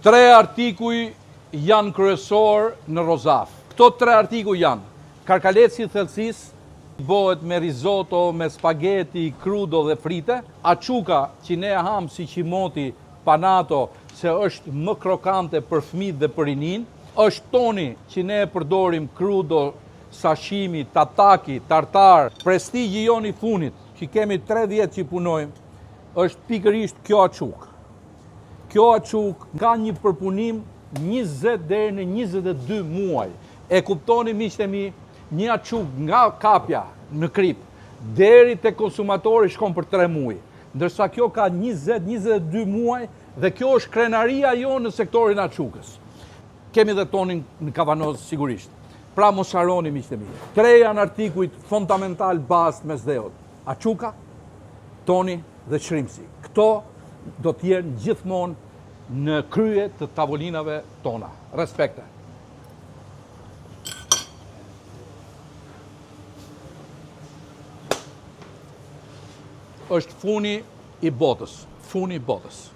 3 artikuj janë kryesor në rozaf. Këto 3 artikuj janë karkaleci i thellësisë, bëhet me risotto, me spaghetti, crudo dhe frite. Achuka që ne e ham si qimoti, panato, se është më krokante për fëmijët dhe për rinin. Është toni që ne e përdorim crudo, sashimi, tataki, tartar. Prestigji jon i funit, që kemi 3 vjet që punojmë, është pikërisht kjo achuk. Kjo achuk ka një përpunim 20 deri në 22 muaj. E kuptoni miqtë e mi, një achuk nga kapja në krip deri te konsumatori shkon për 3 muaj. Ndërsa kjo ka 20-22 muaj dhe kjo është krenaria jonë në sektorin achukës. Kemi dhe tonin në kavanoz sigurisht. Pra mos harroni miqtë e mi. 3 janë artikujt fundamental bazë mes dheut. Achuka, toni dhe shrimsi. Këto do të jenë gjithmonë në krye të tavolinave tona. Respekte. Është funi i botës. Funi i botës.